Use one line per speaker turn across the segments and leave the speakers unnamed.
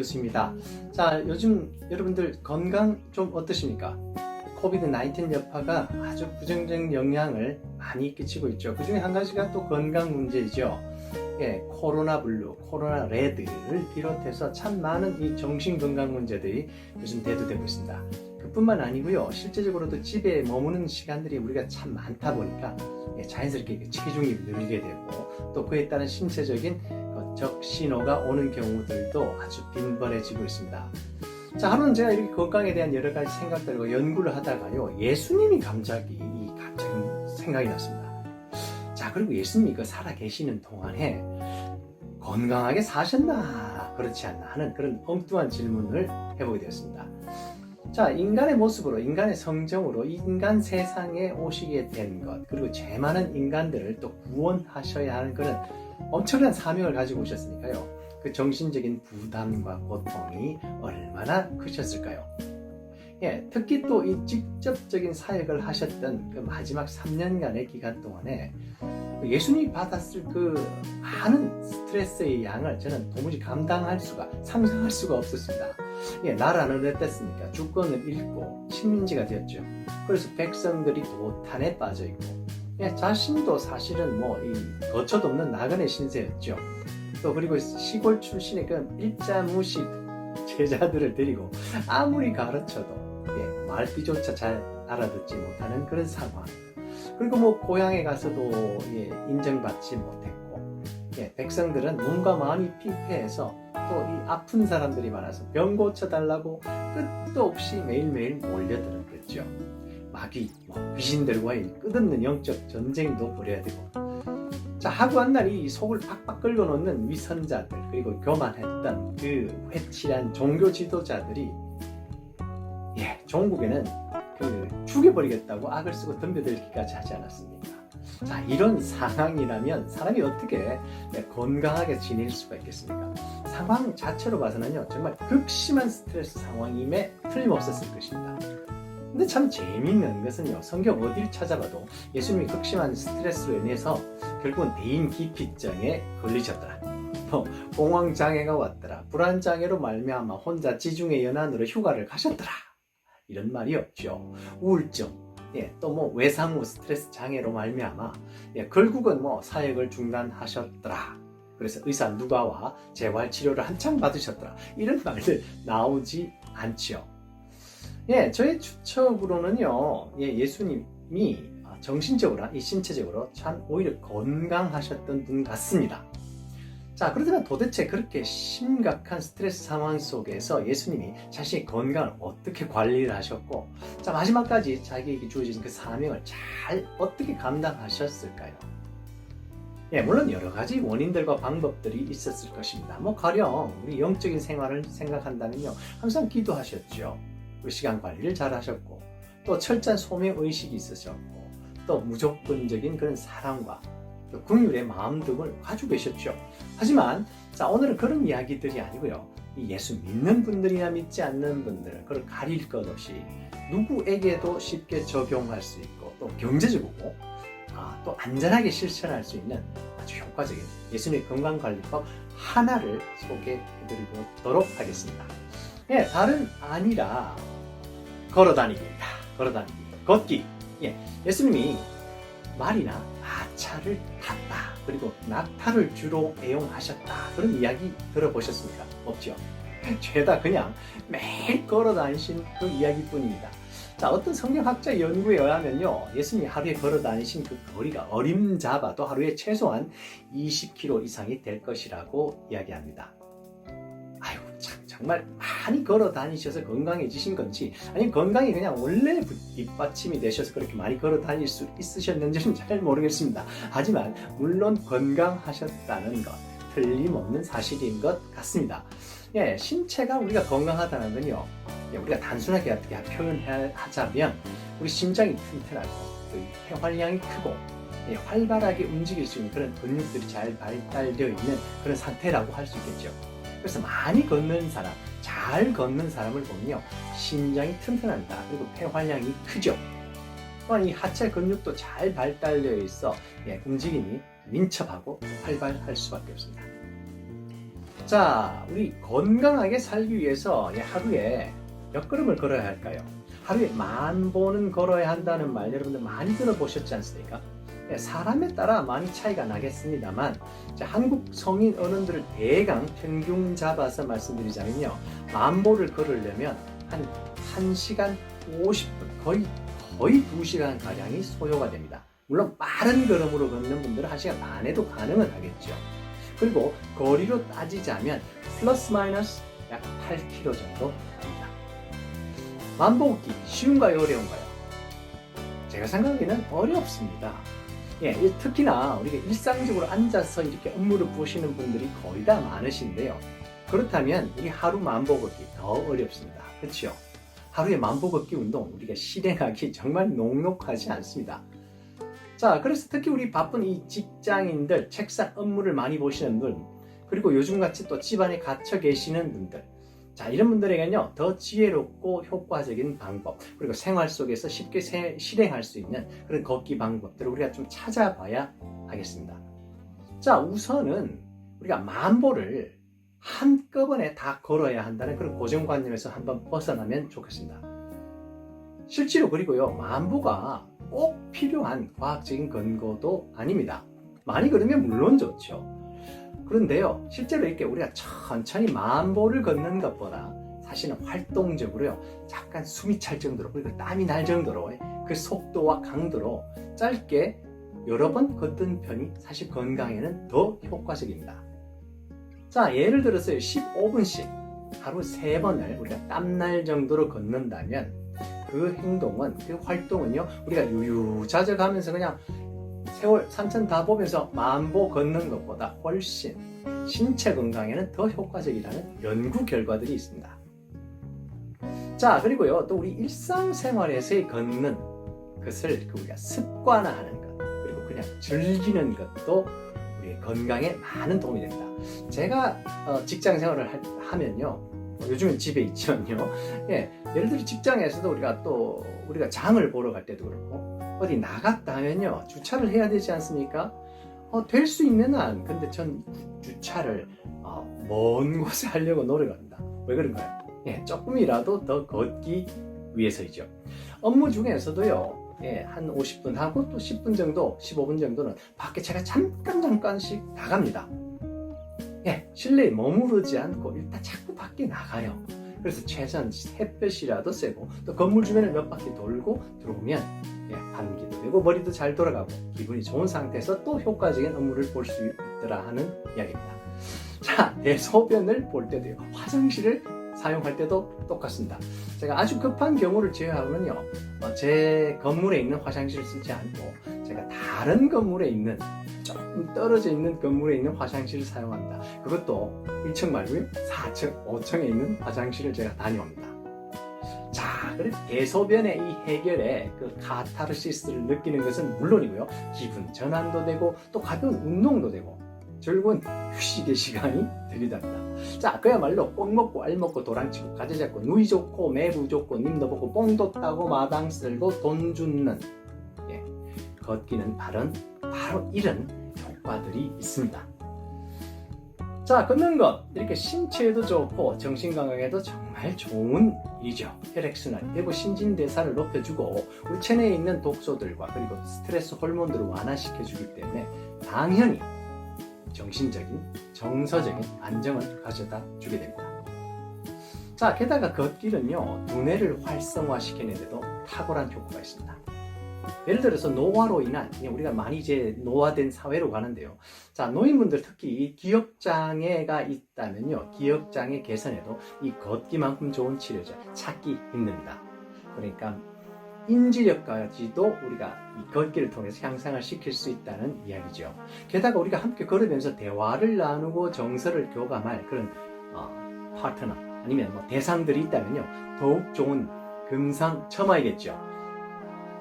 교수입니다. 자, 요즘 여러분들 건강 좀 어떠십니까? 코비드-19 여파가 아주 부정적 영향을 많이 끼치고 있죠. 그 중에 한 가지가 또 건강 문제이죠. 코로나 블루, 코로나 레드를 비롯해서 참 많은 이 정신건강 문제들이 요즘 대두되고 있습니다. 그뿐만 아니고요. 실제적으로도 집에 머무는 시간들이 우리가 참 많다 보니까 자연스럽게 체중이 늘게 되고 또 그에 따른 신체적인 적신호가 오는 경우들도 아주 빈번해지고 있습니다. 자, 하루는 제가 이렇게 건강에 대한 여러 가지 생각들과 연구를 하다가요. 예수님이 갑자기 생각이 났습니다. 자, 그리고 예수님이 살아 계시는 동안에 건강하게 사셨나 그렇지 않나 하는 그런 엉뚱한 질문을 해보게 되었습니다. 자, 인간의 모습으로, 인간의 성정으로 인간 세상에 오시게 된 것, 그리고 죄 많은 인간들을 또 구원하셔야 하는 그런 엄청난 사명을 가지고 오셨으니까요. 그 정신적인 부담과 고통이 얼마나 크셨을까요? 특히 또 이 직접적인 사역을 하셨던 그 마지막 3년간의 기간 동안에 예수님이 받았을 그 많은 스트레스의 양을 저는 도무지 상상할 수가 없었습니다. 나라는 어땠습니까? 주권을 잃고 식민지가 되었죠. 그래서 백성들이 도탄에 빠져 있고, 자신도 사실은 이 거처도 없는 나그네 신세였죠. 또 그리고 시골 출신의 그 일자무식 제자들을 데리고 아무리 가르쳐도 말귀조차 잘 알아듣지 못하는 그런 상황. 그리고 고향에 가서도 인정받지 못했고, 백성들은 몸과 마음이 피폐해서 또 이 아픈 사람들이 많아서 병 고쳐달라고 끝도 없이 매일매일 몰려들었겠죠. 마귀, 귀신들과의 끝없는 영적 전쟁도 벌여야 되고, 자, 하고 한 날이 속을 팍팍 긁어놓는 위선자들, 그리고 교만했던 그 회칠한 종교 지도자들이 종국에는 죽여버리겠다고 악을 쓰고 덤벼들기까지 하지 않았습니까? 자, 이런 상황이라면 사람이 어떻게 건강하게 지낼 수가 있겠습니까? 상황 자체로 봐서는요, 정말 극심한 스트레스 상황임에 틀림없었을 것입니다. 근데 참 재미있는 것은요, 성경 어디를 찾아봐도 예수님이 극심한 스트레스로 인해서 결국은 대인기피증에 걸리셨더라, 공황장애가 왔더라, 불안장애로 말미암아 혼자 지중해 연안으로 휴가를 가셨더라, 이런 말이 없죠. 우울증, 또 외상후 스트레스 장애로 말미암아 결국은 사역을 중단하셨더라. 그래서 의사 누가와 재활치료를 한창 받으셨더라. 이런 말들 나오지 않죠. 저의 추측으로는요, 예수님이 정신적으로, 신체적으로 참 오히려 건강하셨던 분 같습니다. 자, 그렇다면 도대체 그렇게 심각한 스트레스 상황 속에서 예수님이 자신의 건강을 어떻게 관리를 하셨고, 자, 마지막까지 자기에게 주어진 그 사명을 잘 어떻게 감당하셨을까요? 물론 여러 가지 원인들과 방법들이 있었을 것입니다. 가령 우리 영적인 생활을 생각한다면요, 항상 기도하셨죠. 시간 관리를 잘 하셨고, 또 철저한 소명 의식이 있으셨고, 또 무조건적인 그런 사랑과 또 긍휼의 마음 등을 가지고 계셨죠. 하지만 자, 오늘은 그런 이야기들이 아니고요, 이 예수 믿는 분들이나 믿지 않는 분들, 그걸 가릴 것 없이 누구에게도 쉽게 적용할 수 있고, 또 경제적이고 또 안전하게 실천할 수 있는 아주 효과적인 예수님의 건강관리법 하나를 소개해드리도록 하겠습니다. 다른 아니라 걸어다니기입니다. 걸어다니기, 걷기. 예수님이 말이나 마차를 탔다, 그리고 낙타를 주로 애용하셨다, 그런 이야기 들어보셨습니까? 없죠? 죄다 그냥 매일 걸어다니신 그 이야기뿐입니다. 자, 어떤 성경학자 연구에 의하면요, 예수님이 하루에 걸어다니신 그 거리가 어림잡아도 하루에 최소한 20km 이상이 될 것이라고 이야기합니다. 아이고, 참, 정말 많이 걸어 다니셔서 건강해지신 건지, 아니면 건강이 그냥 원래 뒷받침이 되셔서 그렇게 많이 걸어 다닐 수 있으셨는지는 잘 모르겠습니다. 하지만 물론 건강하셨다는 것, 틀림없는 사실인 것 같습니다. 신체가 우리가 건강하다는 건요, 우리가 단순하게 어떻게 표현하자면 우리 심장이 튼튼하고 폐활량이 크고 활발하게 움직일 수 있는 그런 근육들이 잘 발달되어 있는 그런 상태라고 할 수 있겠죠. 그래서 많이 걷는 사람, 잘 걷는 사람을 보면요, 심장이 튼튼합니다. 그리고 폐활량이 크죠. 또한 이 하체 근육도 잘 발달되어 있어 움직임이 민첩하고 활발할 수밖에 없습니다. 자, 우리 건강하게 살기 위해서 하루에 몇 걸음을 걸어야 할까요? 하루에 10,000보는 걸어야 한다는 말 여러분들 많이 들어보셨지 않습니까? 사람에 따라 많이 차이가 나겠습니다만 한국 성인 어른들을 대강 평균 잡아서 말씀드리자면요, 10,000보를 걸으려면 한 1시간 50분, 거의 2시간 가량이 소요가 됩니다. 물론 빠른 걸음으로 걷는 분들은 1시간 반에도 가능은 하겠죠. 그리고 거리로 따지자면 플러스 마이너스 약 8km 정도 됩니다. 10,000보 걷기 쉬운가요, 어려운가요? 제가 생각하기에는 어렵습니다. 특히나 우리가 일상적으로 앉아서 이렇게 업무를 보시는 분들이 거의 다 많으신데요. 그렇다면 우리 하루 10,000보 걷기 더 어렵습니다. 그렇죠? 하루에 10,000보 걷기 운동 우리가 실행하기 정말 녹록하지 않습니다. 자, 그래서 특히 우리 바쁜 이 직장인들, 책상 업무를 많이 보시는 분, 그리고 요즘같이 또 집안에 갇혀 계시는 분들, 자, 이런 분들에게는요, 더 지혜롭고 효과적인 방법, 그리고 생활 속에서 쉽게 실행할 수 있는 그런 걷기 방법들을 우리가 좀 찾아봐야 하겠습니다. 자, 우선은 우리가 10,000보를 한꺼번에 다 걸어야 한다는 그런 고정관념에서 한번 벗어나면 좋겠습니다. 실제로 그리고요, 10,000보가 꼭 필요한 과학적인 근거도 아닙니다. 많이 걸으면 물론 좋죠. 그런데요, 실제로 이렇게 우리가 천천히 10,000보를 걷는 것보다 사실은 활동적으로요, 잠깐 숨이 찰 정도로, 그리고 땀이 날 정도로 그 속도와 강도로 짧게 여러 번 걷는 편이 사실 건강에는 더 효과적입니다. 자, 예를 들어서 15분씩 하루 3번을 우리가 땀날 정도로 걷는다면 그 행동은, 그 활동은요, 우리가 유유자적하면서 그냥 세월 산천 다 보면서 10,000보 걷는 것보다 훨씬 신체 건강에는 더 효과적이라는 연구 결과들이 있습니다. 자, 그리고요, 또 우리 일상생활에서의 걷는 것을 우리가 습관화하는 것, 그리고 그냥 즐기는 것도 우리 건강에 많은 도움이 됩니다. 제가 직장 생활을 하면요, 요즘은 집에 있지만요, 예를 들어 직장에서도 우리가 장을 보러 갈 때도 그렇고 어디 나갔다 하면요, 주차를 해야 되지 않습니까? 될 수 있는 한, 근데 전 주차를 먼 곳에 하려고 노력합니다. 왜 그런가요? 조금이라도 더 걷기 위해서이죠. 업무 중에서도요, 한 50분 하고 또 10분 정도, 15분 정도는 밖에 제가 잠깐씩 나갑니다. 실내에 머무르지 않고 일단 자꾸 밖에 나가요. 그래서 최소한 햇볕이라도 쐬고, 또 건물 주변을 몇 바퀴 돌고 들어오면 감기도 되고 머리도 잘 돌아가고 기분이 좋은 상태에서 또 효과적인 업무를 볼 수 있더라 하는 이야기입니다. 자, 대소변을 볼 때도요, 화장실을 사용할 때도 똑같습니다. 제가 아주 급한 경우를 제외하면요, 제 건물에 있는 화장실을 쓰지 않고 제가 다른 건물에 있는, 조금 떨어져 있는 건물에 있는 화장실을 사용합니다. 그것도 1층 말고요, 4층, 5층에 있는 화장실을 제가 다녀옵니다. 자, 그래서 대소변의 이 해결에 그 카타르시스를 느끼는 것은 물론이고요, 기분 전환도 되고 또 가벼운 운동도 되고 즐거운 휴식의 시간이 되기도 합니다. 자, 그야말로 뽕 먹고 알 먹고 도랑치고 가지 잡고 누이 좋고 매부 좋고 님도 보고 뽕도 따고 마당 쓸고 돈 줍는 걷기는 바로 이런 효과들이 있습니다. 자, 걷는 것 이렇게 신체에도 좋고 정신 건강에도 정말 좋은 일이죠. 혈액순환, 그리고 신진대사를 높여주고 우리 체내에 있는 독소들과 그리고 스트레스 호르몬들을 완화시켜주기 때문에 당연히 정신적인, 정서적인 안정을 가져다 주게 됩니다. 자, 게다가 걷기는요, 두뇌를 활성화시키는 데도 탁월한 효과가 있습니다. 예를 들어서 노화로 인한, 우리가 많이 이제 노화된 사회로 가는데요. 자, 노인분들 특히 기억장애가 있다면요, 기억장애 개선에도 이 걷기만큼 좋은 치료제 찾기 힘듭니다. 그러니까 인지력까지도 우리가 이 걷기를 통해서 향상을 시킬 수 있다는 이야기죠. 게다가 우리가 함께 걸으면서 대화를 나누고 정서를 교감할 그런 파트너 아니면 대상들이 있다면요, 더욱 좋은 금상첨화이겠죠.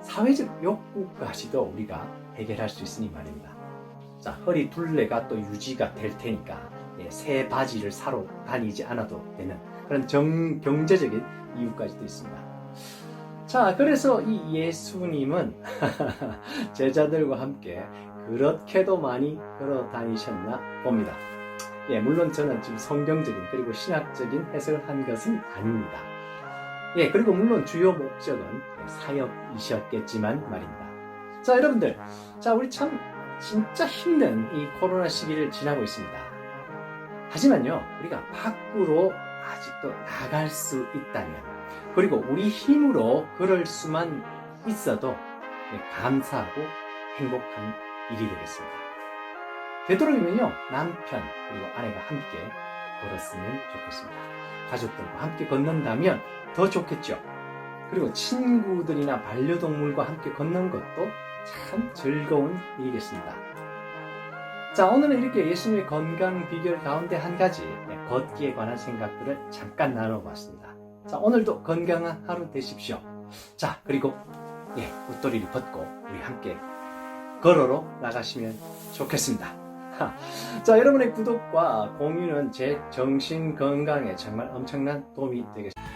사회적 욕구까지도 우리가 해결할 수 있으니 말입니다. 자, 허리 둘레가 또 유지가 될 테니까 새 바지를 사러 다니지 않아도 되는 그런 경제적인 이유까지도 있습니다. 자, 그래서 이 예수님은 제자들과 함께 그렇게도 많이 걸어 다니셨나 봅니다. 예, 물론 저는 지금 성경적인 그리고 신학적인 해석을 한 것은 아닙니다. 예, 그리고 물론 주요 목적은 사역이셨겠지만 말입니다. 자, 여러분들. 자, 우리 참 진짜 힘든 이 코로나 시기를 지나고 있습니다. 하지만요, 우리가 밖으로 아직도 나갈 수 있다면, 그리고 우리 힘으로 그럴 수만 있어도 감사하고 행복한 일이 되겠습니다. 되도록이면요, 남편 그리고 아내가 함께 걸었으면 좋겠습니다. 가족들과 함께 걷는다면 더 좋겠죠. 그리고 친구들이나 반려동물과 함께 걷는 것도 참 즐거운 일이겠습니다. 자, 오늘은 이렇게 예수님의 건강 비결 가운데 한 가지 걷기에 관한 생각들을 잠깐 나눠봤습니다. 자, 오늘도 건강한 하루 되십시오. 자, 그리고 옷도리를 벗고 우리 함께 걸어로 나가시면 좋겠습니다. 자, 여러분의 구독과 공유는 제 정신 건강에 정말 엄청난 도움이 되겠습니다.